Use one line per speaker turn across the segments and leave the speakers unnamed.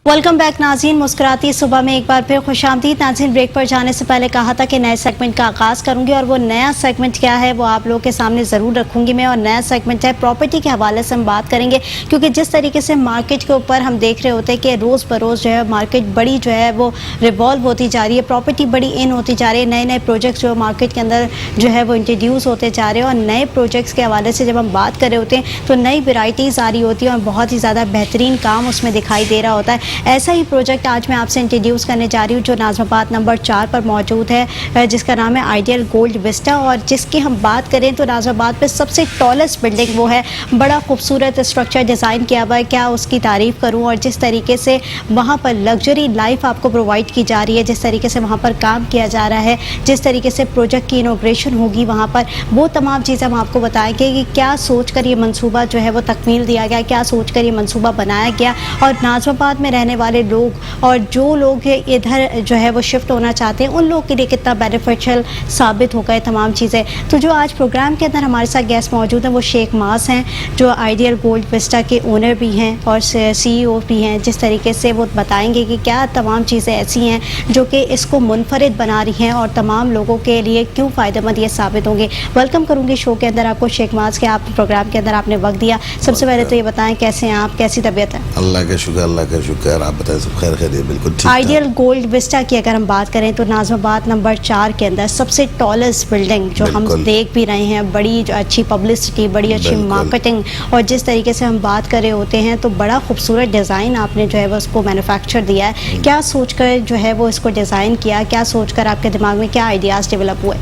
Welcome back नाज़रीन। मुस्कुराती सुबह में एक बार फिर खुशामदीद नाज़रीन। ब्रेक पर जाने से पहले कहा था कि नए सेगमेंट का आगाज़ करूंगी और वो नया सेगमेंट क्या है वो आप लोगों के सामने ज़रूर रखूंगी मैं। और नया सेगमेंट है प्रॉपर्टी के हवाले से हम बात करेंगे, क्योंकि जिस तरीके से मार्केट के ऊपर हम देख रहे होते हैं कि रोज़ बरोज़ जो है मार्केट बड़ी जो है वो रिवॉल्व होती जा रही है, प्रॉपर्टी बड़ी इन होती जा रही है, नए नए प्रोजेक्ट्स जो मार्केट के अंदर जो है वो इंट्रोड्यूस होते जा रहे हैं। और नए प्रोजेक्ट्स के हवाले से जब हम बात कर रहे होते हैं तो नई वेराइटीज़ आ रही होती है और बहुत ही ज़्यादा बेहतरीन काम उसमें दिखाई दे रहा होता है। ऐसा ही प्रोजेक्ट आज मैं आपसे इंट्रोड्यूस करने जा रही हूँ जो नाज़िमाबाद नंबर 4 पर मौजूद है, जिसका नाम है आइडियल गोल्ड विस्टा। और जिसकी हम बात करें तो नाज़िमाबाद पे सबसे टॉलेस्ट बिल्डिंग वो है, बड़ा खूबसूरत स्ट्रक्चर डिज़ाइन किया हुआ है, क्या उसकी तारीफ़ करूँ। और जिस तरीके से वहाँ पर लग्जरी लाइफ आपको प्रोवाइड की जा रही है, जिस तरीके से वहाँ पर काम किया जा रहा है, जिस तरीके से प्रोजेक्ट की इनॉग्रेशन होगी वहाँ पर, वो तमाम चीज़ें हम आपको बताएंगे कि क्या सोच कर ये मनसूबा जो है वो तकमील दिया गया, क्या सोच कर ये मनसूबा बनाया गया। और नाज़िमाबाद में रहने वाले लोग और जो लोग इधर जो है वो शिफ्ट होना चाहते हैं उन लोगों के लिए कितना बेनिफिशियल साबित हो गए तमाम चीज़ें। तो जो आज प्रोग्राम के अंदर हमारे साथ गेस्ट मौजूद हैं वो शेख मास हैं, जो आइडियल गोल्ड विस्टा के ओनर भी हैं और CEO भी हैं। जिस तरीके से वो बताएंगे कि क्या तमाम चीज़ें ऐसी हैं जो कि इसको मुनफरिद बना रही हैं और तमाम लोगों के लिए क्यों फ़ायदेमंद ये साबित होंगे। वेलकम करूँगी शो के अंदर आपको शेख मास के, आप प्रोग्राम के अंदर आपने वक्त दिया। सबसे पहले तो ये बताएं कैसे हैं आप, कैसी तबीयत है?
अल्लाह का शुक्र। आप बताएं सब खैर खैरियत? बिल्कुल ठीक।
आइडियल गोल्ड विस्टा की अगर हम बात करें तो नाज़िमाबाद नंबर 4 के अंदर सबसे टॉलेस्ट बिल्डिंग जो हम देख भी रहे हैं, बड़ी जो अच्छी पब्लिसिटी, बड़ी अच्छी मार्केटिंग और जिस तरीके से हम बात कर रहे होते हैं तो बड़ा खूबसूरत डिज़ाइन आपने जो है वो उसको मैन्युफैक्चर दिया है। क्या सोचकर जो है वो इसको डिज़ाइन किया, क्या सोचकर आपके दिमाग में क्या आइडियाज़ डेवलप हुए?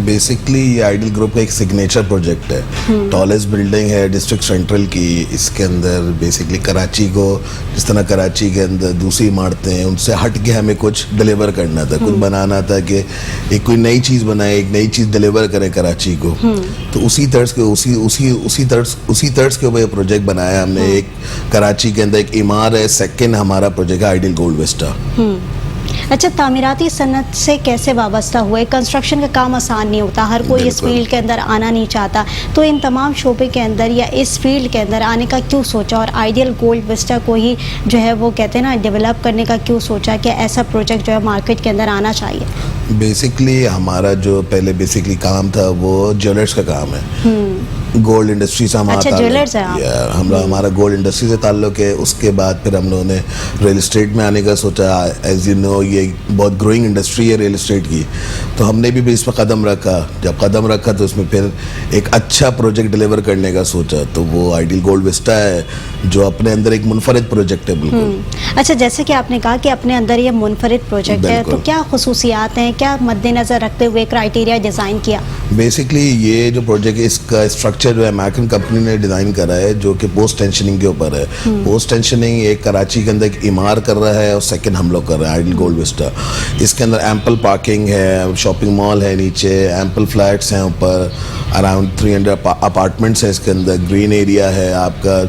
बेसिकली ये आइडियल ग्रुप का एक सिग्नेचर प्रोजेक्ट है, टॉलेस्ट बिल्डिंग है डिस्ट्रिक्ट सेंट्रल की। इसके अंदर बेसिकली कराची को, जिस तरह कराची के अंदर दूसरी इमारतें हैं उनसे हट के हमें कुछ डिलीवर करना था, कुछ बनाना था कि एक कोई नई चीज़ बनाए, एक नई चीज़ डिलीवर करें कराची को। तो उसी तर्ज के उसी तर्ज के ऊपर ये प्रोजेक्ट बनाया हमने। एक कराची के अंदर एक इमारत है, सेकेंड हमारा प्रोजेक्ट है आइडियल गोल्ड विस्टा।
अच्छा, तामीराती सनत से कैसे वाबस्ता हुए? कंस्ट्रक्शन का काम आसान नहीं होता, हर कोई इस फील्ड के अंदर आना नहीं चाहता, तो इन तमाम शोबे के अंदर या इस फील्ड के अंदर आने का क्यों सोचा और आइडियल गोल्ड विस्टा को ही जो है वो कहते हैं ना डेवलप करने का क्यों सोचा कि ऐसा प्रोजेक्ट जो है मार्केट के अंदर आना चाहिए?
बेसिकली हमारा जो पहले बेसिकली काम था वो ज्वेलर्स का काम है, गोल्ड इंडस्ट्री से हमारा
ज्वेलर्स है
हमारा गोल्ड इंडस्ट्री से ताल्लुक है। उसके बाद फिर हम लोगों ने रियल एस्टेट में आने का सोचा। एज यू नो ये बहुत ग्रोइंग इंडस्ट्री है रियल एस्टेट की, तो हमने भी इस पर कदम रखा। जब कदम रखा तो उसमें फिर एक अच्छा प्रोजेक्ट डिलीवर करने का सोचा, तो वो आइडियल गोल्ड विस्टा है जो अपने अंदर एक मुनफरिद प्रोजेक्ट है। बिल्कुल।
अच्छा, जैसे कि आपने कहा कि अपने अंदर ये मुनफरिद प्रोजेक्ट है, तो क्या खुसूसियात हैं, क्या मद्देनजर रखते हुए क्राइटेरिया डिज़ाइन किया?
बेसिकली ये जो प्रोजेक्ट है इसका स्ट्रक्चर जो है अमेरिकन कंपनी ने डिज़ाइन करा है, जो कि पोस्ट टेंशनिंग के ऊपर है। पोस्ट टेंशनिंग एक कराची के अंदर एक इमारत कर रहा है और सेकंड हम लोग कर रहे हैं आइडियल गोल्ड विस्टा। इसके अंदर एम्पल पार्किंग है, शॉपिंग मॉल है नीचे, एम्पल फ्लैट्स हैं ऊपर, अराउंड 300 अपार्टमेंट्स हैं इसके अंदर, ग्रीन एरिया है आपका,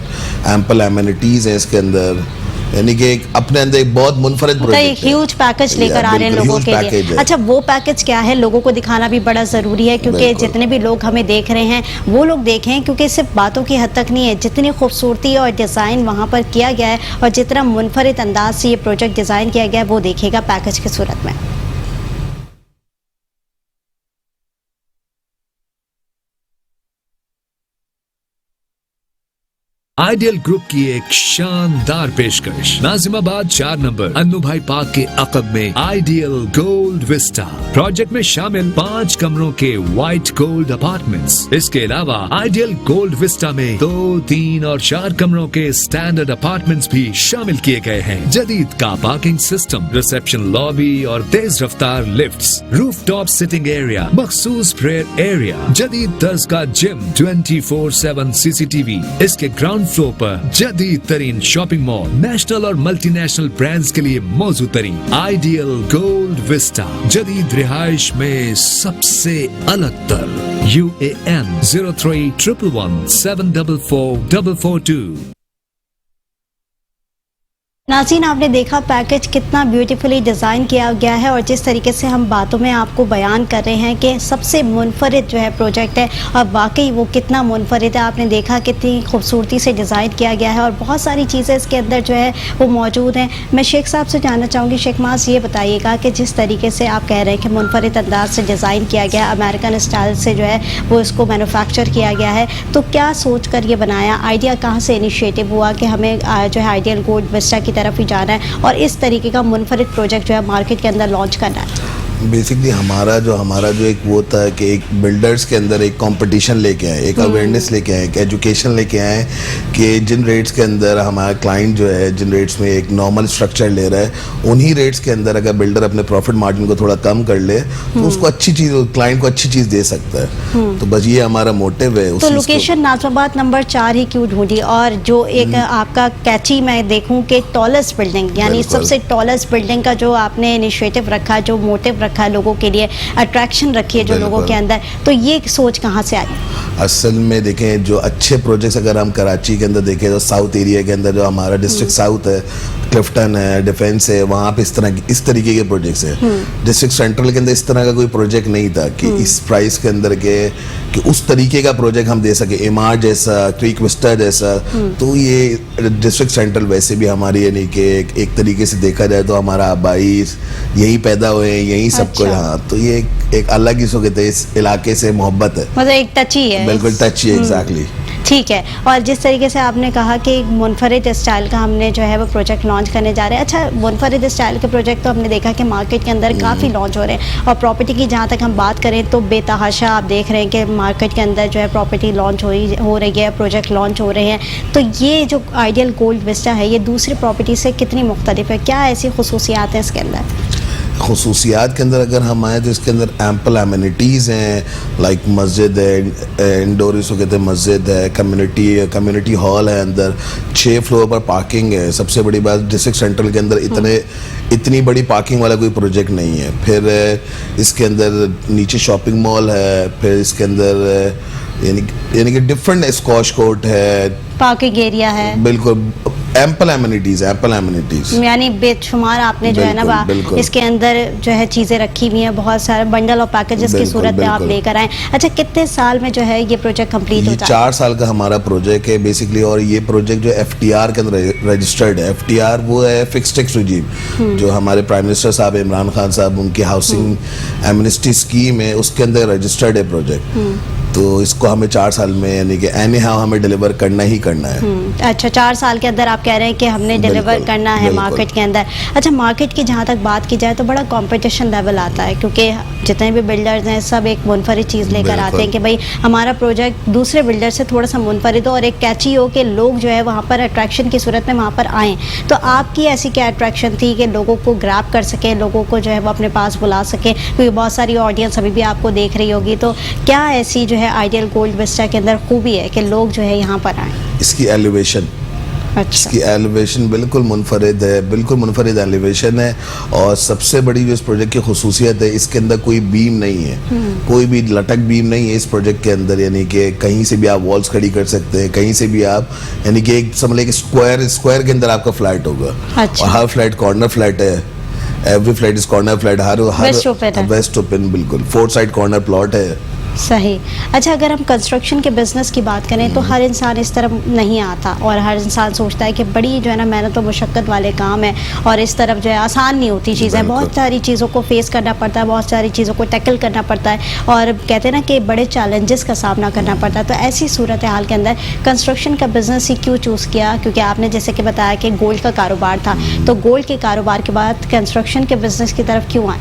एम्पल एमिनिटीज़ हैं इसके अंदर, यानी कि अपने अंदर एक बहुत मुनफरिद प्रोजेक्ट है।
एक ह्यूज पैकेज लेकर आ रहे हैं लोगों के लिए। अच्छा, वो पैकेज क्या है लोगों को दिखाना भी बड़ा ज़रूरी है, क्योंकि जितने भी लोग हमें देख रहे हैं वो लोग देखें, क्योंकि सिर्फ बातों की हद तक नहीं है, जितनी खूबसूरती और डिज़ाइन वहाँ पर किया गया है और जितना मुनफरिद अंदाज से ये प्रोजेक्ट डिज़ाइन किया गया है वो देखेगा पैकेज की सूरत में।
आइडियल ग्रुप की एक शानदार पेशकश नाज़िमाबाद 4 नंबर अन्नू भाई पार्क के अकब में आइडियल गोल्ड विस्टा प्रोजेक्ट में शामिल 5 कमरों के व्हाइट गोल्ड अपार्टमेंट्स। इसके अलावा आइडियल गोल्ड विस्टा में 2, 3 और 4 कमरों के स्टैंडर्ड अपार्टमेंट्स भी शामिल किए गए हैं। जदीद car parking system, reception lobby और तेज रफ्तार लिफ्ट्स, रूफटॉप सिटिंग एरिया, मखसूस प्रेयर एरिया, जदीद तर्ज का जिम, 24/7 CCTV। इसके ग्राउंड फ्लोर पर जदीद तरीन शॉपिंग मॉल, नेशनल और मल्टीनेशनल ब्रांड्स के लिए मौजूद तरीन आइडियल गोल्ड विस्टा, जदीद रिहाइश में सबसे अलग तर। UAN 0311174442।
नाज़रीन, आपने देखा पैकेज कितना ब्यूटीफुली डिज़ाइन किया गया है और जिस तरीके से हम बातों में आपको बयान कर रहे हैं कि सबसे मुनफरिद जो है प्रोजेक्ट है और वाकई वो कितना मुनफरिद है। आपने देखा कितनी खूबसूरती से डिज़ाइन किया गया है और बहुत सारी चीज़ें इसके अंदर जो है वो मौजूद हैं। मैं शेख साहब से जानना चाहूँगी, शेख मास ये बताइएगा कि जिस तरीके से आप कह रहे हैं कि मुनफरिद अंदाज से डिज़ाइन किया गया, अमेरिकन स्टाइल से जो है वो इसको मैन्युफैक्चर किया गया है, तो क्या सोच कर ये बनाया, आइडिया कहाँ से इनिशिएटिव हुआ कि हमें जो है आइडियल गोल्ड विस्टा की तरफ ही जाना है और इस तरीके का मुनफरिद प्रोजेक्ट जो है मार्केट के अंदर लॉन्च करना है?
बेसिकली हमारा जो एक वो था कि एक बिल्डर्स के अंदर एक कंपटीशन लेके आए, एक अवेयरनेस लेके आए, एक एजुकेशन लेके आए कि जिन रेट्स के अंदर हमारा क्लाइंट जो है जिन रेट्स में एक नॉर्मल स्ट्रक्चर ले रहा है, उन्हीं रेट्स के अंदर अगर बिल्डर अपने प्रॉफिट मार्जिन को थोड़ा कम कर ले तो उसको अच्छी चीज़, क्लाइंट को अच्छी चीज़ दे सकता है। तो बस ये हमारा मोटिव है।
तो लोकेशन नाज़िमाबाद नंबर 4 ही क्यों ढूंढी? और जो एक आपका कैची मैं देखूं कि टॉलेस्ट बिल्डिंग, यानी सबसे टॉलेस्ट बिल्डिंग का जो आपने इनिशिएटिव रखा, जो मोटिव रखा है, लोगों के लिए अट्रैक्शन रखी है जो लोगों के अंदर, तो ये सोच कहाँ से आई?
असल में देखें, जो अच्छे प्रोजेक्ट्स अगर हम कराची के अंदर देखें तो साउथ एरिया के अंदर जो हमारा डिस्ट्रिक्ट साउथ है, क्लिफ्टन है, डिफेंस है, वहाँ पे इस तरीके के प्रोजेक्ट्स हैं। डिस्ट्रिक्ट सेंट्रल के अंदर इस तरह का कोई प्रोजेक्ट नहीं था कि इस प्राइस के अंदर के कि उस तरीके का प्रोजेक्ट हम दे सके, इमार जैसा, क्रीक विस्टा जैसा। तो ये डिस्ट्रिक्ट सेंट्रल वैसे भी हमारी यानी कि एक तरीके से देखा जाए तो हमारा आबाई यहीं पैदा हुए हैं, यहीं सब कुछ। हाँ, तो ये एक अलग ही सो कहते हैं, इस इलाके से मोहब्बत है,
मतलब एक टची है,
बिल्कुल टची है। एग्जैक्टली,
ठीक है। और जिस तरीके से आपने कहा कि मुनफरिद स्टाइल का हमने जो है वो प्रोजेक्ट लॉन्च करने जा रहे हैं। अच्छा, मुनफरिद स्टाइल के प्रोजेक्ट तो हमने देखा कि मार्केट के अंदर काफ़ी लॉन्च हो रहे हैं और प्रॉपर्टी की जहाँ तक हम बात करें तो बेतहाशा आप देख रहे हैं कि मार्केट के अंदर जो है प्रॉपर्टी लॉन्च हो रही है, प्रोजेक्ट लॉन्च हो रहे हैं। तो ये जो आइडियल गोल्ड विस्टा है, ये दूसरी प्रॉपर्टी से कितनी मुख्तलिफ है? क्या ऐसी खसूसियात हैं इसके अंदर?
खसूसियात के अंदर अगर हम आए तो इसके अंदर एम्पल एमिनिटीज़ हैं, लाइक मस्जिद है, इंडोर इसको कहते हैं मस्जिद है, कम्युनिटी हॉल है, अंदर 6 फ्लोर पर पार्किंग है। सबसे बड़ी बात, डिस्ट्रिक्ट सेंट्रल के अंदर इतनी बड़ी पार्किंग वाला कोई प्रोजेक्ट नहीं है। फिर इसके अंदर नीचे शॉपिंग मॉल है, फिर इसके अंदर यानी कि डिफरेंट स्क्वॉश कोर्ट है,
पार्किंग एरिया है,
बिल्कुल एम्पल एमिनिटीज,
यानी बेशुमार आपने जो है ना इसके अंदर जो है चीज़ें रखी हुई हैं, बहुत सारे बंडल और पैकेजेस की सूरत में आप लेकर आए। अच्छा, कितने साल में जो है ये प्रोजेक्ट कंप्लीट होता है?
4 साल का हमारा प्रोजेक्ट है बेसिकली। और ये प्रोजेक्ट जो FTR के अंदर रजिस्टर्ड है। FTR वो है फिक्स टैक्स रिजीम, जो हमारे प्राइम मिनिस्टर साहब इमरान खान साहब उनकी हाउसिंग एमनेस्टी स्कीम है, उसके अंदर रजिस्टर्ड है प्रोजेक्ट। तो इसको हमें 4 साल में यानी कि एनी हाउ हमें डिलीवर करना ही करना है।
अच्छा, 4 साल के अंदर आप कह रहे हैं कि हमने डिलीवर करना है मार्केट के अंदर। अच्छा, मार्केट की जहाँ तक बात की जाए तो बड़ा कंपटीशन लेवल आता है, क्योंकि जितने भी बिल्डर्स हैं सब एक मुनफरिद चीज़ लेकर आते हैं कि भाई हमारा प्रोजेक्ट दूसरे बिल्डर से थोड़ा सा मुनफरिद हो और एक कैची हो कि लोग जो है वहाँ पर अट्रैक्शन की सूरत में वहाँ पर आएँ। तो आपकी ऐसी क्या अट्रैक्शन थी कि लोगों को ग्रैब कर सके, लोगों को जो है वो अपने पास बुला सके? क्योंकि बहुत सारी ऑडियंस अभी भी आपको देख रही होगी, तो क्या ऐसी जो है आइडियल गोल्ड विस्टा के अंदर खूबी है कि लोग जो है यहाँ पर आए?
इसकी एलिवेशन, इसकी एलिवेशन बिल्कुल मुनफरिद है, बिल्कुल मुनफरिद एलिवेशन है। और सबसे बड़ी जो इस प्रोजेक्ट की खुसूसियत है, इसके अंदर कोई बीम नहीं है, कोई भी लटक बीम नहीं है इस प्रोजेक्ट के अंदर। यानी कि कहीं से भी आप वॉल्स खड़ी कर सकते हैं, कहीं से भी आप, यानी कि एक समझ लें स्क्वायर के अंदर आपका फ्लैट होगा।
अच्छा।
और हर फ्लैट कॉर्नर फ्लैट है, every flat is corner flat, her waste open, बिल्कुल 4 साइड कॉर्नर प्लॉट है।
सही। अच्छा, अगर हम कंस्ट्रक्शन के बिज़नेस की बात करें तो हर इंसान इस तरफ नहीं आता और हर इंसान सोचता है कि बड़ी जो है ना मेहनत और मुशक्क़त वाले काम है और इस तरफ जो है आसान नहीं होती चीज़ें, बहुत सारी चीज़ों को फेस करना पड़ता है, बहुत सारी चीज़ों को टैकल करना पड़ता है और कहते हैं ना कि बड़े चैलेंजेस का सामना करना पड़ता है। तो ऐसी सूरत हाल के अंदर कंस्ट्रक्शन का बिज़नेस ही क्यों चूज़ किया? क्योंकि आपने जैसे कि बताया कि गोल्ड का कारोबार था, तो गोल्ड के कारोबार के बाद कंस्ट्रक्शन के बिज़नेस की तरफ क्यों आए?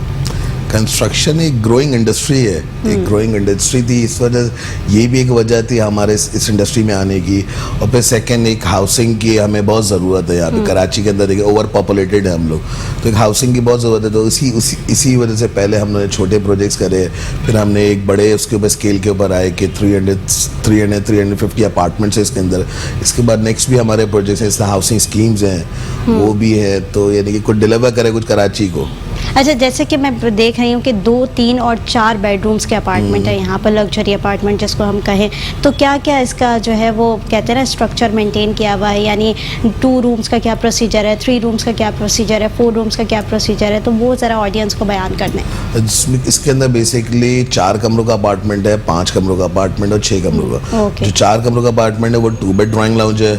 कंस्ट्रक्शन एक ग्रोइंग इंडस्ट्री है, एक ग्रोइंग इंडस्ट्री थी, इस वजह ये भी एक वजह थी हमारे इस इंडस्ट्री में आने की। और फिर सेकंड, एक हाउसिंग की हमें बहुत ज़रूरत है यहाँ पे कराची के अंदर। देखिए ओवर पॉपुलेटेड है हम लोग, तो एक हाउसिंग की बहुत ज़रूरत है। तो इसी वजह से पहले हमने छोटे प्रोजेक्ट्स करे, फिर हमने एक बड़े उसके ऊपर स्केल के ऊपर आए कि 350 अपार्टमेंट्स है इसके अंदर। इसके बाद नेक्स्ट भी हमारे प्रोजेक्ट्स हैं, हाउसिंग स्कीम्स हैं, वो भी है। तो यानी कि कुछ डिलीवर करे कुछ कराची को।
अच्छा, जैसे कि मैं देख रही हूँ कि 2, 3 और 4 बेडरूम्स के अपार्टमेंट है यहाँ पर, लग्जरी अपार्टमेंट जिसको हम कहें, तो क्या क्या इसका जो है वो कहते हैं ना स्ट्रक्चर मेंटेन किया हुआ है, यानी 2 रूम्स का क्या प्रोसीजर है, 3 रूम्स का क्या प्रोसीजर है, 4 रूम्स का क्या प्रोसीजर है, तो वो ज़रा ऑडियंस को बयान करना है।
इसके अंदर बेसिकली 4 कमरों का अपार्टमेंट है, 5 कमरों का अपार्टमेंट और 6 कमरों का।
ओके।
जो 4 कमरों का अपार्टमेंट है वो 2 बेड ड्राइंग लाउंज है,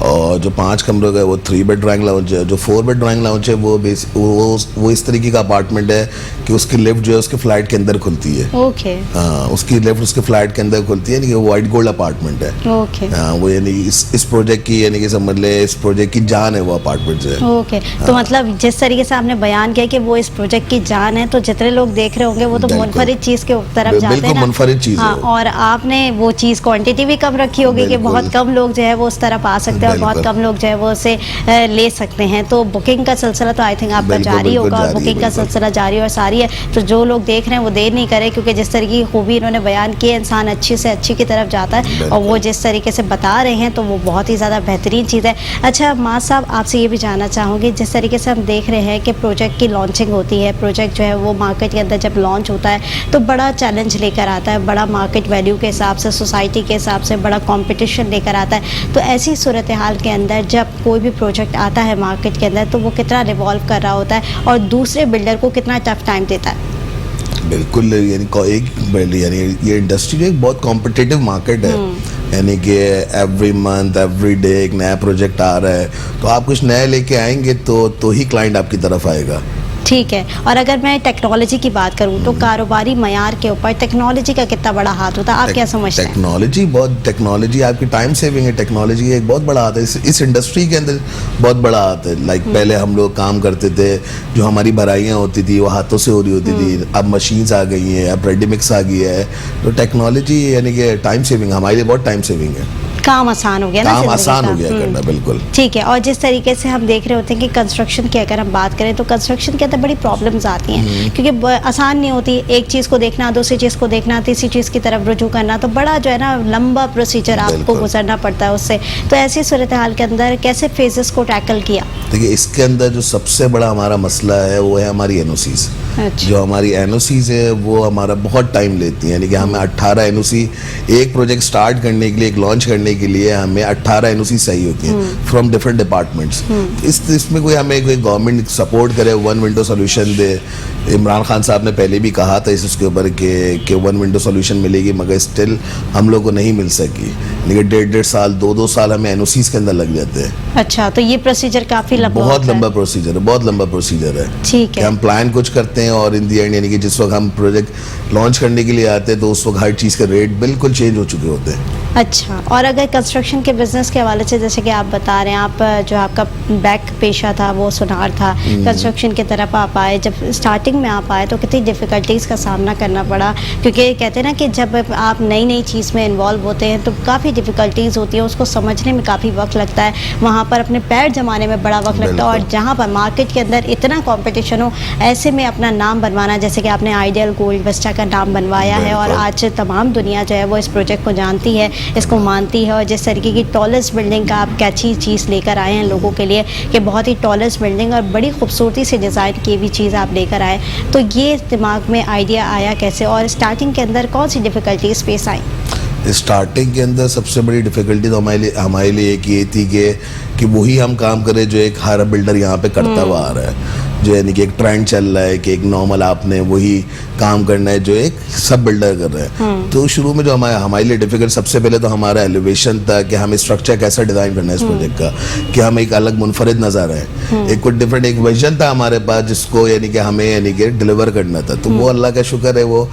और जो 5 कमरों का है वो 3 बेड ड्राइंग लाउंज है। जो 4 बेड ड्राइंग लाउंज है वो इस तरीके का अपार्टमेंट है कि उसकी लिफ्ट जो है उसके फ्लैट के अंदर खुलती है।
ओके।
हाँ, उसकी लिफ्ट उसके फ्लैट के अंदर खुलती है, यानी कि वो वाइट गोल्ड अपार्टमेंट है।
ओके।
हाँ, वो यानी इस प्रोजेक्ट की, यानी कि समझ ले इस प्रोजेक्ट की जान है वो अपार्टमेंट से।
ओके। तो मतलब जिस तरीके से आपने बयान किया कि वो इस प्रोजेक्ट की जान है, तो जितने लोग देख रहे होंगे वो तो
बिल्कुल।
मुनफरिद चीज़ के तरफ जाते हैं
बिल्कुल
ना।
मुनफरिद चीज़ है
हाँ,
वो।
और आपने वो चीज़ क्वांटिटी भी कम रखी होगी कि
बिल्कुल।
बहुत कम लोग जो है वो उस तरफ आ सकते हैं और बहुत
बिल्कुल।
कम लोग जो है वो उसे ले सकते हैं। तो बुकिंग का सिलसिला तो आई थिंक आपका
बिल्कुल,
जारी
बिल्कुल
होगा, और
जारी है,
बुकिंग का
बिल्कुल।
सिलसिला जारी और सारी है। तो जो लोग देख रहे हैं वो देर नहीं करें, क्योंकि जिस तरीके की खूबी इन्होंने बयान की है, इंसान अच्छी से अच्छी की तरफ जाता है, और वो जिस तरीके से बता रहे हैं तो वो बहुत ही ज़्यादा बेहतरीन चीज़ है। अच्छा माँ साहब, आपसे ये भी जानना चाहूँगी, जिस तरीके से हम देख रहे हैं कि प्रोजेक्ट की लॉन्चिंग होती है, प्रोजेक्ट जो है वो मार्केट के अंदर जब लॉन्च होता है तो बड़ा चैलेंज लेकर आता है, बड़ा मार्केट वैल्यू के हिसाब से, सोसाइटी के हिसाब से बड़ा कंपटीशन लेकर आता है। तो ऐसी सूरत हाल के अंदर जब कोई भी प्रोजेक्ट आता है मार्केट के अंदर तो वो कितना रिवॉल्व कर रहा होता है और दूसरे बिल्डर को कितना टफ टाइम देता है।
बिल्कुल, यानी ये इंडस्ट्री जो एक बहुत कॉम्पिटिटिव मार्केट है, यानी कि एवरी मंथ एवरी डे एक नया प्रोजेक्ट आ रहा है, तो आप कुछ नया लेके आएंगे तो ही क्लाइंट आपकी तरफ आएगा।
ठीक है। और अगर मैं टेक्नोलॉजी की बात करूं तो कारोबारी मयार के ऊपर टेक्नोलॉजी का कितना बड़ा हाथ होता है, आप क्या समझते हैं?
टेक्नोलॉजी आपकी टाइम सेविंग है, टेक्नोलॉजी एक बहुत बड़ा हाथ है इस इंडस्ट्री के अंदर, बहुत बड़ा हाथ है। लाइक पहले हम लोग काम करते थे, जो हमारी भराइयाँ होती थी वो हाथों से हो रही होती थी, अब मशीन्स आ गई हैं, अब रेडीमिक्स आ गई है, तो टेक्नोलॉजी यानी कि टाइम सेविंग, हमारे लिए बहुत टाइम सेविंग है,
काम आसान हो गया ना,
काम
जिंदगी
आसान
का।
हो गया करना। बिल्कुल
ठीक है। और जिस तरीके से हम देख रहे होते हैं कि कंस्ट्रक्शन की अगर हम बात करें तो कंस्ट्रक्शन के अंदर बड़ी प्रॉब्लम्स आती हैं, क्योंकि आसान नहीं होती, एक चीज़ को देखना, दूसरी चीज़ को देखना, तीसरी चीज़ की तरफ रुजू करना, तो बड़ा जो है ना लंबा प्रोसीजर आपको
बिल्कुल।
गुजरना पड़ता है उससे। तो ऐसी सूरत हाल के अंदर कैसे फेजेस को टैकल किया?
देखिए, इसके अंदर जो सबसे बड़ा हमारा मसला है वो है हमारी एनओसीज।
अच्छा।
जो हमारी एनओसीज है वो हमारा बहुत टाइम लेती है, यानी कि हमें 18 एनओसी, एक प्रोजेक्ट स्टार्ट करने के लिए, एक लॉन्च करने के लिए हमें 18 एनओसी चाहिए होती हैं फ्रॉम डिफरेंट डिपार्टमेंट्स। इसमें कोई हमें कोई गवर्नमेंट सपोर्ट करे, वन विंडो सोल्यूशन दे। इमरान खान साहब ने पहले भी कहा था इसके ऊपर कि वन विंडो सोल्यूशन मिलेगी, मगर स्टिल हम लोग को नहीं मिल सकी। लेकिन 1.5 साल 2 साल हमें एनओसीज के अंदर लग जाते हैं।
अच्छा, तो ये प्रोसीजर काफ़ी लंबा
बहुत
होता है।
लंबा प्रोसीजर है, बहुत लंबा प्रोसीजर है।
ठीक
कि
है।
हम प्लान कुछ करते हैं और इन दी एंड, यानी कि जिस वक्त हम प्रोजेक्ट लॉन्च करने के लिए आते हैं तो उस वक्त हर चीज़ के रेट बिल्कुल चेंज हो चुके होते हैं।
अच्छा, और अगर कंस्ट्रक्शन के बिजनेस के हवाले से, जैसे कि आप बता रहे हैं, आप जो आपका बैक पेशा था वो सुनार था, कंस्ट्रक्शन की तरफ आप आए, जब स्टार्टिंग में आप आए तो कितनी डिफ़िकल्टीज़ का सामना करना पड़ा? क्योंकि कहते हैं ना कि जब आप नई नई चीज़ में इन्वॉल्व होते हैं तो काफ़ी डिफ़िकल्टीज़ होती है, उसको समझने में काफ़ी वक्त लगता है, वहाँ पर अपने पैर जमाने में बड़ा वक्त लगता है, और जहाँ पर मार्केट के अंदर इतना कॉम्पिटिशन हो, ऐसे में अपना नाम बनवाना, जैसे कि आपने आइडियल गोल्ड विस्टा का नाम बनवाया है, और आज तमाम दुनिया जो है वो इस प्रोजेक्ट को जानती है, इसको मानती है, और जिस तरीके की टॉलेस्ट बिल्डिंग का आप कैची चीज़ लेकर आए हैं लोगों के लिए, कि बहुत ही टॉलेस्ट बिल्डिंग और बड़ी खूबसूरती से डिज़ाइन की हुई चीज़ आप लेकर आए, तो ये दिमाग में आइडिया आया कैसे, और स्टार्टिंग के अंदर कौन सी डिफ़िकल्टीज फेस आई?
स्टार्टिंग के अंदर सबसे बड़ी डिफ़िकल्टी तो हमारे लिए एक ये थी कि वही हम काम करें जो एक हर बिल्डर यहाँ पे करता हुआ आ रहा है, जो यानी कि एक ट्रेंड चल रहा है कि एक नॉर्मल आपने वही काम करना है जो एक सब बिल्डर कर रहे हैं। तो शुरू में जो हमारे लिए डिफिकल्ट, सबसे पहले तो हमारा एलिवेशन था कि हमें स्ट्रक्चर कैसा डिज़ाइन करना है इस प्रोजेक्ट का, कि हम एक अलग मुनफरिद नज़र आए, एक कुछ डिफरेंट एक विजन था हमारे पास जिसको यानी कि हमें यानी कि डिलीवर करना था। तो वो अल्लाह का शुक्र है, वो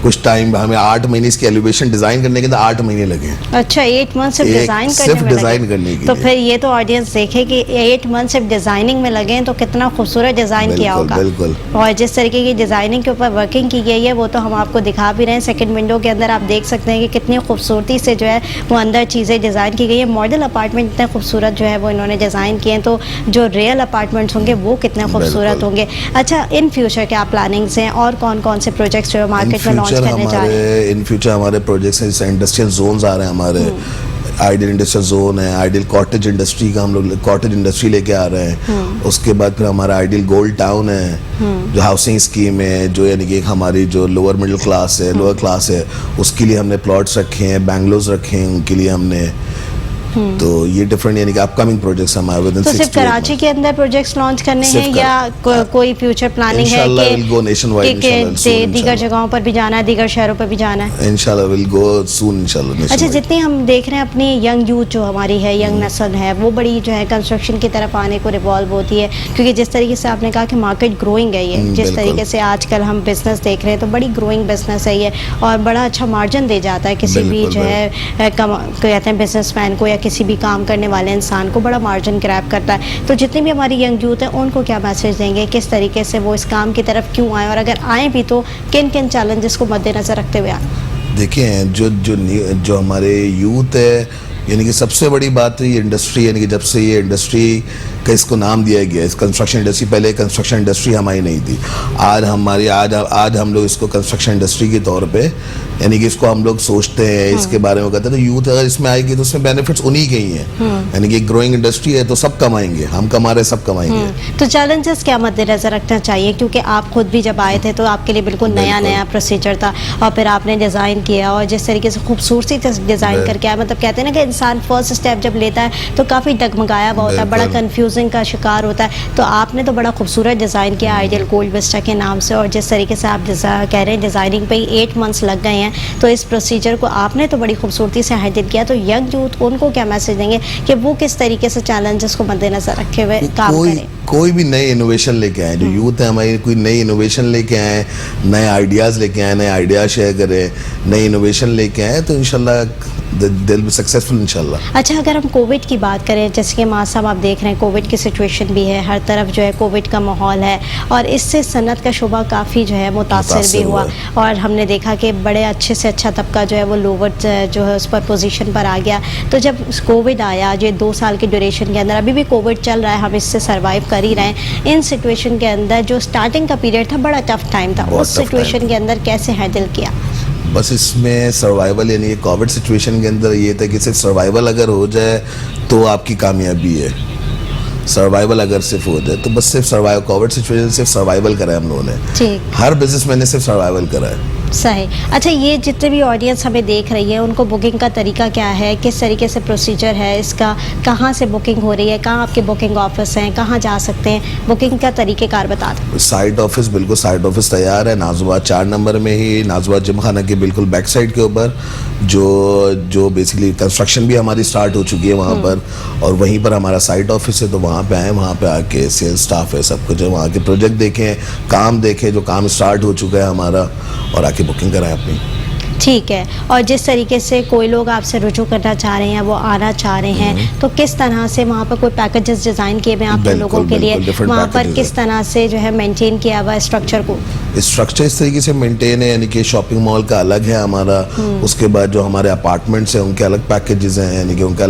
कुछ टाइम, हमें 8 महीने इसकी एलिवेशन डिज़ाइन करने के अंदर 8 महीने लगे।
अच्छा, 8 मंथ सिर्फ डिज़ाइन
सिर्फ डिज़ाइन करने के
तो
लिए।
फिर ये तो ऑडियंस देखे कि 8 मंथ सिर्फ डिज़ाइनिंग में लगे हैं, तो कितना खूबसूरत डिज़ाइन किया होगा।
बिल्कुल।
और जिस तरीके की डिज़ाइनिंग के ऊपर वर्किंग की गई है वो तो हम आपको दिखा भी रहे हैं। सेकंड विंडो के अंदर आप देख सकते हैं कि कितनी खूबसूरती से जो है वो अंदर चीज़ें डिज़ाइन की गई है। मॉडल अपार्टमेंट इतने खूबसूरत जो है वो इन्होंने डिज़ाइन किए हैं, तो जो रियल अपार्टमेंट्स होंगे वो कितने खूबसूरत होंगे। अच्छा, इन फ्यूचर क्या प्लानिंग्स हैं और कौन कौन से प्रोजेक्ट्स जो मार्केट में लॉन्च करने जा रहे हैं?
इन फ्यूचर हमारे प्रोजेक्ट्स हैं, जैसे इंडस्ट्रियल जोन्स आ रहे हैं हमारे, आइडियल इंडस्ट्रियल जोन है, आइडियल कॉटेज इंडस्ट्री का हम लोग कॉटेज इंडस्ट्री लेके आ रहे हैं। उसके बाद फिर हमारा आइडियल गोल्ड टाउन है जो हाउसिंग स्कीम है, जो यानी कि हमारी जो लोअर मिडिल क्लास है, लोअर क्लास है, उसके लिए हमने प्लॉट्स रखे हैं, बैंगलोज रखे हैं उनके लिए हमने। तो ये डिफरेंट यानी कि अपकमिंग प्रोजेक्ट्स हमारे विदिन
तो सिर्फ कराची के अंदर प्रोजेक्ट्स लॉन्च करने हैं या कोई फ्यूचर प्लानिंग है कि दीगर जगहों पर भी जाना है, दीगर शहरों पर भी जाना है?
इंशाल्लाह विल गो सून इंशाल्लाह।
अच्छा, जितनी हम देख रहे हैं अपनी यंग यूथ जो हमारी है, यंग नस्ल है, वो बड़ी जो है कंस्ट्रक्शन की तरफ आने को रिवॉल्व होती है, क्योंकि जिस तरीके से आपने कहा कि मार्केट ग्रोइंग है ये, जिस तरीके से आजकल हम बिजनेस देख रहे हैं तो बड़ी ग्रोइंग बिजनेस है ये, और बड़ा अच्छा मार्जिन दे जाता है किसी भी जो है कहते हैं बिजनेसमैन को या किसी भी काम करने वाले इंसान को, बड़ा मार्जिन ग्रैब करता है। तो जितनी भी हमारी यंग यूथ है उनको क्या मैसेज देंगे, किस तरीके से वो इस काम की तरफ क्यों आए, और अगर आए भी तो किन किन चैलेंजेस को मद्देनजर रखते हुए आए?
देखिए जो हमारे यूथ है, यानी कि सबसे बड़ी बात तो ये इंडस्ट्री, यानी कि जब से ये इंडस्ट्री का इसको नाम दिया गया, इस कंस्ट्रक्शन इंडस्ट्री, पहले कंस्ट्रक्शन इंडस्ट्री हमारी नहीं थी। आज हम लोग इसको कंस्ट्रक्शन इंडस्ट्री के तौर पे, यानी कि इसको हम लोग सोचते हैं, इसके बारे में कहते हैं। तो यूथ अगर इसमें आएगी तो उसमें बेनिफिट्स उन्हीं के ही हैं, यानी कि ग्रोइंग इंडस्ट्री है तो सब कमाएंगे, हम कमा रहे सब कमाएंगे।
तो चैलेंजेस क्या मद्देनजर रखना चाहिए, क्योंकि आप खुद भी जब आए थे तो आपके लिए बिल्कुल नया प्रोसीजर था, और फिर आपने डिज़ाइन किया और जिस तरीके से खूबसूरती से डिज़ाइन करके आया, मतलब कहते हैं ना कि इंसान फर्स्ट स्टेप जब लेता है तो काफ़ी डगमगाया हुआ होता है, बड़ा कंफ्यूजिंग का शिकार होता है। तो आपने तो बड़ा खूबसूरत डिज़ाइन किया आइडियल गोल्ड विस्टा के नाम से, और जिस तरीके से आप कह रहे हैं डिज़ाइनिंग पे ही 8 मंथ्स लग गए हैं, तो इस प्रोसीजर को आपने तो बड़ी खूबसूरती से हैंडल किया। तो यंग यूथ उनको क्या मैसेज देंगे कि वो किस तरीके से चैलेंजेस को मद्देनजर रखे हुए काम करें?
कोई भी नए इनोवेशन लेके आए, जो यूथ है हमारी, कोई नई इनोवेशन लेके आए, नए आइडियाज़ लेके आए, नए आइडियाज़ शेयर करें, नए इनोवेशन लेके आए, तो इंशाल्लाह दिल भी सक्सेसफुल इंशाल्लाह।
अच्छा, अगर हम कोविड की बात करें, जैसे कि मां साहब आप देख रहे हैं कोविड की सिचुएशन भी है, हर तरफ जो है कोविड का माहौल है, और इससे सनत का शोबा काफ़ी जो है मुतासर भी हुआ, और हमने देखा कि बड़े अच्छे से अच्छा तबका जो है वो लोअर जो है उस पर पोजीशन पर आ गया। तो जब कोविड आया, जो 2 साल की ड्यूरेशन के अंदर, अभी भी कोविड चल रहा है, हम इससे सर्वाइव कर ही रहे हैं, इन सिचुएशन के अंदर जो स्टार्टिंग का पीरियड था बड़ा टफ टाइम था, उस सिचुएशन के अंदर कैसे हैंडल किया?
बस इसमें सर्वाइवल, यानी ये कोविड सिचुएशन के अंदर ये था कि सिर्फ सर्वाइवल अगर हो जाए तो आपकी कामयाबी है। सर्वाइवल अगर सिर्फ हो जाए तो बस सिर्फ सर्वाइव, कोविड सिचुएशन सिर्फ सर्वाइवल करा है हम लोगों ने, हर बिजनेसमैन ने सिर्फ सर्वाइवल करा है।
सही। अच्छा, ये जितने भी ऑडियंस हमें देख रही है उनको बुकिंग का तरीका क्या है, किस तरीके से प्रोसीजर है इसका, कहाँ से बुकिंग हो रही है, कहाँ आपके बुकिंग ऑफिस हैं, कहाँ जा सकते हैं, बुकिंग का तरीक़ेकार बता दें।
साइट ऑफिस, बिल्कुल साइट ऑफिस तैयार है, नाजुबाद 4 नंबर में ही, नाजुबाद जिमखाना के बिल्कुल बैक साइड के ऊपर, जो बेसिकली कंस्ट्रक्शन भी हमारी स्टार्ट हो चुकी है वहाँ पर, और वहीं पर हमारा साइट ऑफिस है। तो वहाँ पे आए, वहाँ पे आके सेल्स स्टाफ है, सब कुछ है, वहाँ के प्रोजेक्ट देखें, काम देखें, जो काम स्टार्ट हो चुका है हमारा, और आके बुकिंग कराएं अपनी।
ठीक है। और जिस तरीके से कोई लोग आपसे रुजू करना चाह रहे हैं, वो आना चाह रहे हैं, तो किस तरह से वहाँ पर कोई पैकेजेस डिज़ाइन किए हुए आपके लोगों के लिए, वहाँ पर किस तरह से जो है मेंटेन किया हुआ स्ट्रक्चर को?
स्ट्रक्चर इस तरीके से मेंटेन है, यानी कि शॉपिंग मॉल का अलग है हमारा, उसके बाद जो हमारे अपार्टमेंट्स हैं उनके अलग पैकेजेस हैं, यानी कि उनका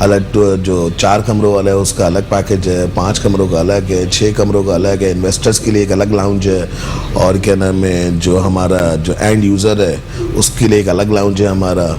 अलग जो 4 कमरों वाला है उसका अलग पैकेज है, 5 कमरों का अलग है, 6 कमरों का अलग है, इन्वेस्टर्स के लिए एक अलग लाउंज है, और क्या नाम है जो हमारा जो एंड यूज़र है उसके लिए एक अलग लाउंज है हमारा।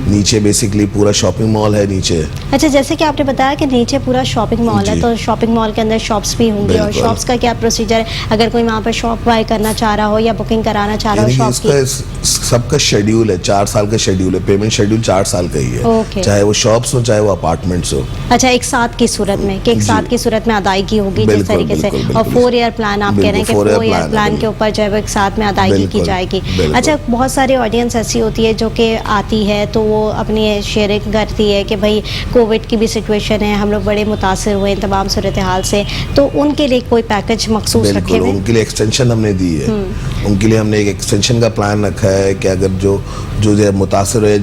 नीचे बेसिकली पूरा शॉपिंग मॉल है नीचे।
अच्छा, जैसे कि आपने बताया कि नीचे पूरा शॉपिंग मॉल है, तो शॉपिंग मॉल के अंदर शॉप्स भी होंगे, और शॉप्स का क्या प्रोसीजर है अगर कोई वहाँ पर शॉप बाय करना चाह रहा हो या बुकिंग कराना चाह रहा हो शॉप की?
सबका शेड्यूल है, 4 साल का शेड्यूल है, पेमेंट शेड्यूल 4 साल का ही है, चाहे वो शॉप्स हो चाहे वो अपार्टमेंट्स हो।
अच्छा, एक साथ की सूरत में, कि एक साथ की सूरत में अदायगी होगी जिस तरीके से, और 4 ईयर प्लान आप कह रहे हैं कि 4 ईयर प्लान के ऊपर जो है वो एक साथ में अदायगी की जाएगी। अच्छा, बहुत सारी ऑडियंस ऐसी होती है जो कि आती है तो वो अपनी शेयरिंग करती है कि भाई कोविड की भी सिचुएशन है, हम लोग बड़े मुतासर हुए हैं तमाम सूरत हाल से, तो उनके लिए कोई पैकेज मखसूस रखे हुए?
उनके लिए एक्सटेंशन हमने दी है, उनके लिए हमने एक एक्सटेंशन का प्लान रखा है कि अगर जो मुतासर है,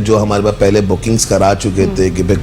जो हमारे पास पहले बुकिंग्स करा चुके थे कि भाई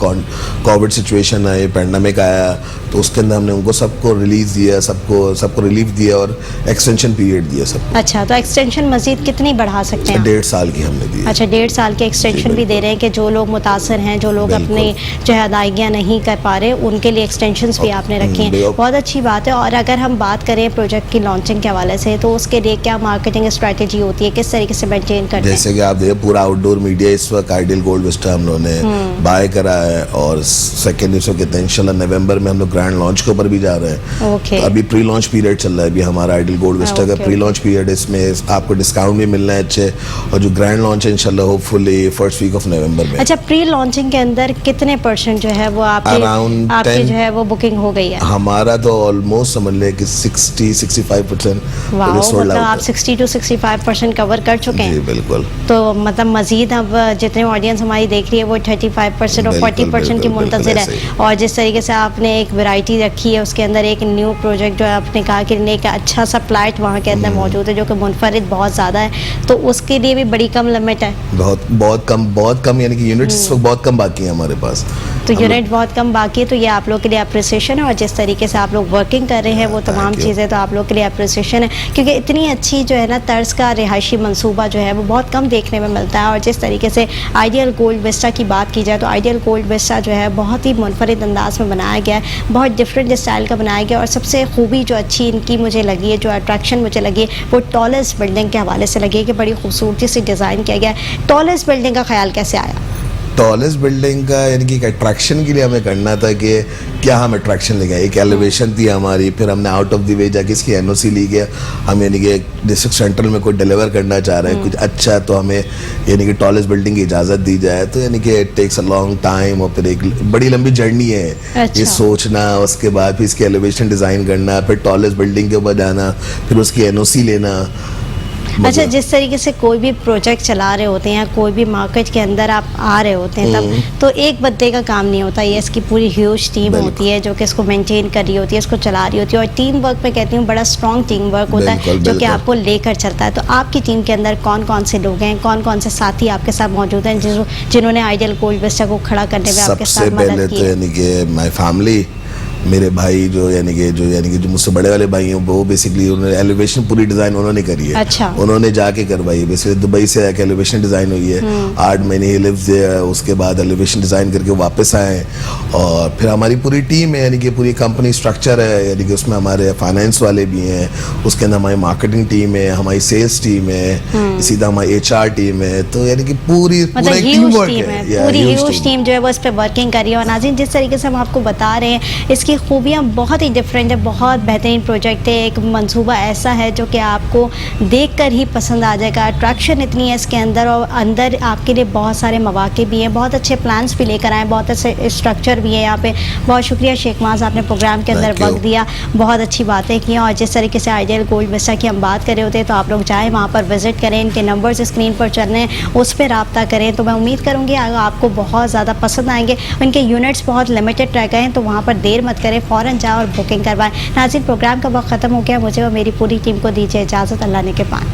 कोविड सिचुएशन आई, पैंडमिक आया, तो उसके अंदर हमने उनको सबको रिलीज दिया, सबको रिलीफ दिया और एक्सटेंशन पीरियड दिया सबको।
अच्छा, तो एक्सटेंशन मजीद कितनी बढ़ा सकते हैं?
1.5 साल की हमने दी।
अच्छा, 1.5 साल के एक्सटेंशन भी दे रहे हैं कि जो लोग मुतासर हैं, जो लोग अपने जो है अदायगियाँ नहीं कर पा रहे, उनके लिए एक्सटेंशंस भी आपने रखे हैं, बहुत अच्छी बात है। और अगर हम बात करें प्रोजेक्ट की लॉन्चिंग के हवाले से, तो उसके लिए क्या मार्केटिंग स्ट्रेटेजी होती है, किस तरीके से मेंटेन करते हैं?
जैसे कि आप देखिए पूरा आउटडोर मीडिया इस वक्त आइडियल गोल्ड विस्टा हम लोगों ने बाय करा है, और सेकेंड इस वक्त इंशाल्लाह नवंबर में हम लोग ग्रैंड लॉन्च के ऊपर भी जा रहे हैं।
ओके।
तो अभी प्री लॉन्च पीरियड चल रहा है अभी हमारा आइडियल गोल्ड विस्टा का
ओके,
प्री लॉन्च पीरियड, इसमें आपको डिस्काउंट भी मिलना है अच्छे, और जो ग्रैंड लॉन्च है इंशाल्लाह hopefully first week of November में।
अच्छा, प्री लॉन्चिंग के अंदर कितने % जो है वो आपकी
Around
आपकी
10
जो है वो बुकिंग हो गई है?
हमारा तो ऑलमोस्ट समझ ले कि 60-65%
वाह,
सोल्ड
मतलब आप
आउट
60 to 65% कवर कर चुके
है। जी
हैं।
बिल्कुल।
तो मतलब मजीद अब जितने ऑडियंस हमारी देख रही है वो 35% और
बिल्कुल,
40% की
बिल्कुल,
मुंतज़िर
ऐसे
है।
ही।
और जिस तरीके से आपने एक वैरायटी रखी है, उसके अंदर एक न्यू प्रोजेक्ट जो है आपने कहा कि एक अच्छा सा प्लाट वहाँ के अंदर मौजूद है जो कि मुनफरिद बहुत ज़्यादा है, तो उसके लिए भी बड़ी कम लिमिट है।
बहुत कम यानी कि यूनिट्स इस वक्त बहुत कम बाकी है हमारे पास।
तो
हम
यूनिट बहुत कम बाकी है, तो ये आप लोग के लिए अप्रिसिएशन है, और जिस तरीके से आप लोग वर्किंग कर रहे हैं वो तमाम
Thank you.
चीज़ें तो आप लोग के लिए अप्रिसिएशन है, क्योंकि इतनी अच्छी जो है ना तर्ज का रिहायशी मंसूबा जो है वो बहुत कम देखने में मिलता है। और जिस तरीके से आइडियल गोल्ड विस्टा की बात की जाए तो आइडियल गोल्ड विस्टा जो है बहुत ही मुनफरिद अंदाज में बनाया गया है, बहुत डिफरेंट स्टाइल का बनाया गया। और सबसे खूबी जो अच्छी इनकी मुझे लगी है, जो अट्रैक्शन मुझे लगी है, वो टॉलेस्ट बिल्डिंग के हवाले से लगी है कि बड़ी खूबसूरती से डिज़ाइन किया गया है। टॉलेस्ट बिल्डिंग का ख्याल कैसे आया?
टॉलेस्ट बिल्डिंग का यानी कि एक अट्रैक्शन के लिए हमें करना था कि क्या हम अट्रैक्शन ले गए। एक एलिवेशन थी हमारी, फिर हमने आउट ऑफ द वे जाके इसकी एनओसी ली गया। हम यानी कि डिस्ट्रिक्ट सेंट्रल में कोई डिलीवर करना चाह रहे हैं कुछ अच्छा, तो हमें यानी कि टॉलेस्ट बिल्डिंग की इजाज़त दी जाए। तो यानी कि it takes a long time, और फिर एक बड़ी लंबी जर्नी है
अच्छा।
ये सोचना, उसके बाद फिर इसकी एलिवेशन डिज़ाइन करना, फिर टॉलेस्ट बिल्डिंग के ऊपर जाना, फिर उसकी एनओसी लेना।
अच्छा, जिस तरीके से कोई भी प्रोजेक्ट चला रहे होते हैं, कोई भी मार्केट के अंदर आप आ रहे होते हैं, तब तो एक बंदे का काम नहीं होता, ये इसकी पूरी ह्यूज टीम
बिल्कुल।
होती है जो कि इसको मेंटेन कर रही होती है, इसको चला रही होती है। और टीम वर्क में कहती हूँ बड़ा स्ट्रॉन्ग टीम वर्क होता है
बिल्कुल,
जो कि
बिल्कुल।
आपको लेकर चलता है। तो आपकी टीम के अंदर कौन कौन से लोग हैं, कौन कौन से साथी आपके साथ मौजूद हैं जिन्होंने आइडियल गोल्ड विस्टा को खड़ा करने में आपके
सबसे
साथ
पहले
मदद
तो
की है?
यानी कि माय फैमिली, मेरे भाई जो यानी कि जो मुझसे बड़े वाले भाई हैं, वो बेसिकली उन्होंने एलिवेशन पूरी डिज़ाइन उन्होंने करी है।
अच्छा।
उन्होंने जाके करवाई है, बेसिकली दुबई से आके एलिवेशन डिज़ाइन हुई है। 8 महीने ही लिव्स देयर, उसके बाद एलिवेशन डिज़ाइन करके वापस आए। और फिर हमारी पूरी टीम है, यानी कि पूरी कंपनी स्ट्रक्चर है, यानी कि उसमें हमारे फाइनेंस वाले भी हैं, उसके अंदर हमारी मार्केटिंग टीम है, हमारी सेल्स टीम है, इसी तरह हमारी HR टीम है। तो यानी कि पूरा
मतलब
एक
ह्यूज
teamwork
टीम है,
Yeah,
पूरी
huge
ह्यूज
team।
टीम जो है वो इस पे वर्किंग कर रही है। और नाज़रीन, जिस तरीके से हम आपको बता रहे हैं इसकी खूबियाँ बहुत ही डिफरेंट है, बहुत बेहतरीन प्रोजेक्ट है। एक मंसूबा ऐसा है जो कि आपको देखकर ही पसंद आ जाएगा। अट्रैक्शन इतनी है इसके अंदर, और अंदर आपके लिए बहुत सारे मौके भी हैं, बहुत अच्छे प्लान्स भी लेकर आए, बहुत अच्छे स्ट्रक्चर भी है यहाँ पे। बहुत शुक्रिया शेख माज, आपने प्रोग्राम के अंदर
Thank you।
वक्त दिया, बहुत अच्छी बातें की। और जिस तरीके से आइडियल गोल्ड विस्टा की हम बात कर रहे होते हैं, तो आप लोग जाएँ वहाँ पर विजिट करें, इनके नंबर्स स्क्रीन पर चल रहे हैं, उस पर रब्ता करें। तो मैं उम्मीद करूँगी आपको बहुत ज़्यादा पसंद आएंगे। उनके यूनिट्स बहुत लिमिटेड रह गए हैं, तो वहाँ पर देर मत करें, फ़ौरन जाएँ और बुकिंग करवाएं। नाज़रीन, प्रोग्राम का वक्त ख़त्म हो गया, मुझे और मेरी पूरी टीम को दीजिए इजाज़त। अल्लाह ने के पान।